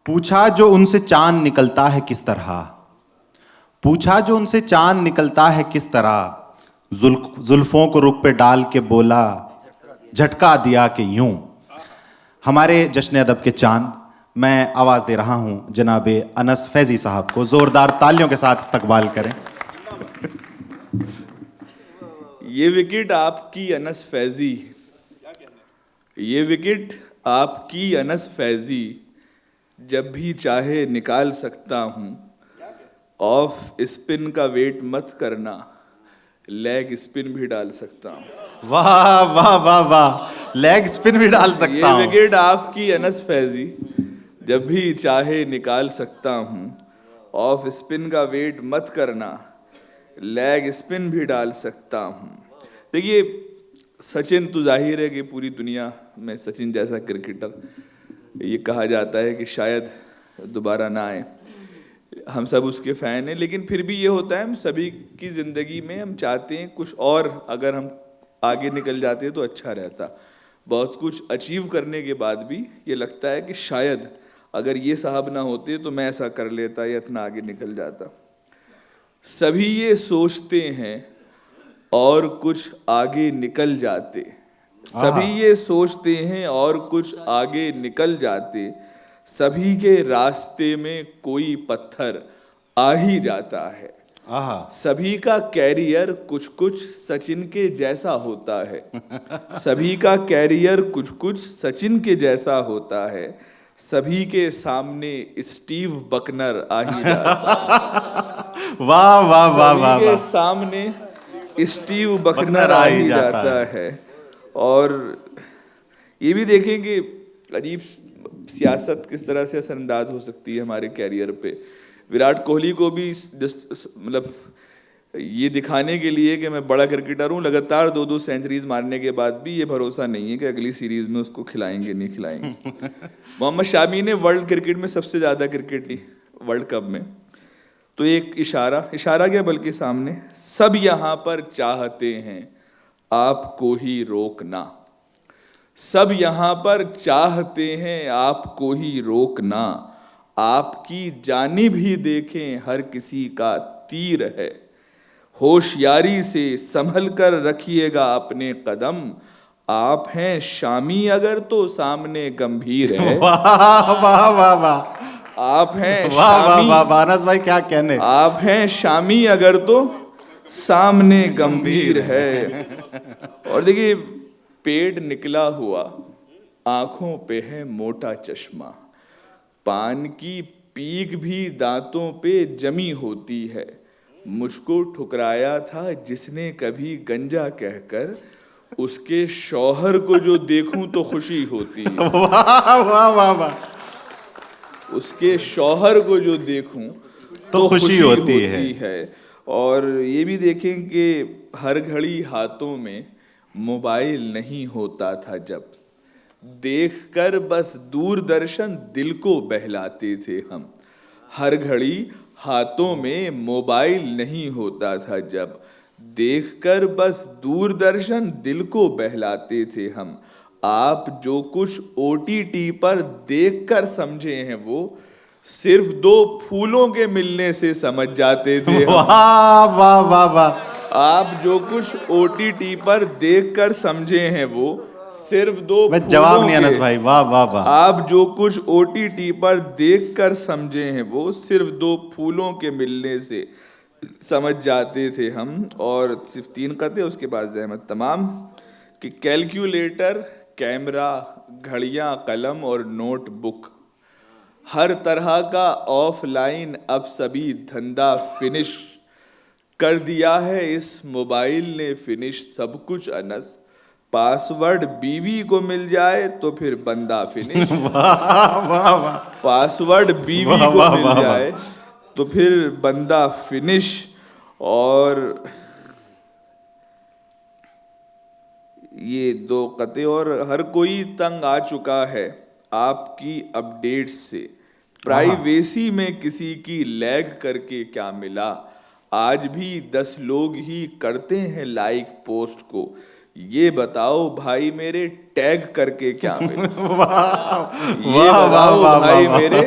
पूछा जो उनसे चांद निकलता है किस तरह। पूछा जो उनसे चांद निकलता है किस तरह। जुल्फों को रुख पे डाल के बोला, झटका दिया कि यूं। हमारे जश्न अदब के चांद, मैं आवाज दे रहा हूं जनाबे अनस फैजी साहब को। जोरदार तालियों के साथ इस्तकबाल करें। ये विकेट आपकी अनस फैजी, ये विकेट आपकी अनस फैजी, जब भी चाहे निकाल सकता हूं। ऑफ स्पिन का वेट मत करना, लेग स्पिन भी डाल सकता हूं। वाह वाह वाह वाह, लेग स्पिन भी डाल सकता ये हूं। विकेट आपकी अनस फैजी, जब भी चाहे निकाल सकता हूं। ऑफ स्पिन का वेट मत करना, लेग स्पिन भी डाल सकता हूं। देखिए, सचिन तो जाहिर है कि पूरी दुनिया में सचिन जैसा क्रिकेटर ये कहा जाता है कि शायद दोबारा ना आए। हम सब उसके फ़ैन हैं, लेकिन फिर भी ये होता है हम सभी की ज़िंदगी में हम चाहते हैं कुछ और अगर हम आगे निकल जाते तो अच्छा रहता। बहुत कुछ अचीव करने के बाद भी ये लगता है कि शायद अगर ये साहब ना होते तो मैं ऐसा कर लेता या इतना आगे निकल जाता। सभी ये सोचते हैं और कुछ आगे निकल जाते। सभी ये सोचते हैं और कुछ आगे निकल जाते। सभी के रास्ते में कोई पत्थर आ ही जाता है। सभी का कैरियर कुछ कुछ सचिन के जैसा होता है। सभी का कैरियर कुछ कुछ सचिन के जैसा होता है। सभी के सामने स्टीव बकनर आ ही जाता है। वाह वाह वाह वाह सभी के वाह, सामने स्टीव बकनर आ ही जाता है। और ये भी देखें कि अजीब सियासत किस तरह से असरअंदाज हो सकती है हमारे कैरियर पे। विराट कोहली को भी मतलब ये दिखाने के लिए कि मैं बड़ा क्रिकेटर हूँ, लगातार 2-2 सेंचुरीज मारने के बाद भी ये भरोसा नहीं है कि अगली सीरीज में उसको खिलाएंगे नहीं खिलाएंगे। मोहम्मद शामी ने वर्ल्ड क्रिकेट में सबसे ज़्यादा क्रिकेट ली वर्ल्ड कप में, तो एक इशारा क्या बल्कि सामने, सब यहाँ पर चाहते हैं आपको ही रोकना। सब यहाँ पर चाहते हैं आपको ही रोकना। आपकी जानिब ही देखें हर किसी का तीर है। होशियारी से संभल कर रखिएगा अपने कदम। आप हैं शामी अगर तो सामने गंभीर है। वाह वाह वाह वाह, आप हैं वाह वाह शामी, वाह, बानस भाई क्या कहने। आप हैं शामी अगर तो सामने गंभीर है। और देखिए, पेड़ निकला हुआ, आंखों पे है मोटा चश्मा। पान की पीक भी दांतों पे जमी होती है। मुझको ठुकराया था जिसने कभी गंजा कहकर, उसके शौहर को जो देखूं तो खुशी होती है। वाह वाह वाह वाह, उसके शौहर को जो देखूं तो खुशी होती है। और ये भी देखें कि हर घड़ी हाथों में मोबाइल नहीं होता था जब, देखकर बस दूरदर्शन दिल को बहलाते थे हम। हर घड़ी हाथों में मोबाइल नहीं होता था जब, देखकर बस दूरदर्शन दिल को बहलाते थे हम। आप जो कुछ ओटीटी पर देखकर समझे हैं वो सिर्फ 2 फूलों के मिलने से समझ जाते थे हम। वाह वाह वाह वाह, आप जो कुछ ओटीटी पर देखकर समझे हैं वो सिर्फ 2 मैं जवाब फूलों नहीं अनस के, भाई, वाह वाह वाह। आप जो कुछ ओटीटी पर देखकर समझे हैं वो सिर्फ 2 फूलों के मिलने से समझ जाते थे हम। और सिर्फ 3 कते उसके बाद जहमत तमाम कि कैलकुलेटर, कैमरा, घड़ियां, कलम और नोटबुक, हर तरह का ऑफलाइन अब सभी धंधा फिनिश कर दिया है इस मोबाइल ने फिनिश सब कुछ अनस। पासवर्ड बीवी को मिल जाए तो फिर बंदा फिनिश। वाह वाह वाह, पासवर्ड बीवी वाह को वाह मिल वाह वाह, जाए तो फिर बंदा फिनिश। और ये 2 कते, और हर कोई तंग आ चुका है आपकी अपडेट से। प्राइवेसी में किसी की लैग करके क्या मिला, आज भी 10 लोग ही करते हैं लाइक पोस्ट को। ये बताओ भाई मेरे टैग करके क्या मिला। ये वाह, बताओ वाह, भाई वाह, मेरे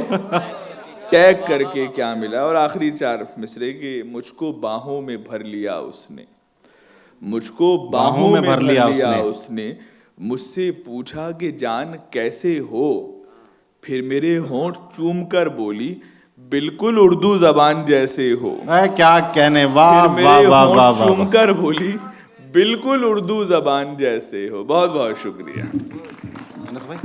टैग करके क्या मिला। और आखिरी 4 मिसरे कि मुझको बाहों में भर लिया उसने, मुझको बाहों में भर लिया उसने, मुझसे पूछा कि जान कैसे हो, फिर मेरे होंठ चूम कर बोली बिल्कुल उर्दू जबान जैसे हो। क्या कहने, वाह फिर वाह मेरे वाह होंठ वाह वाह चूम वाह। कर बोली बिल्कुल उर्दू जबान जैसे हो। बहुत बहुत शुक्रिया। अनस भाई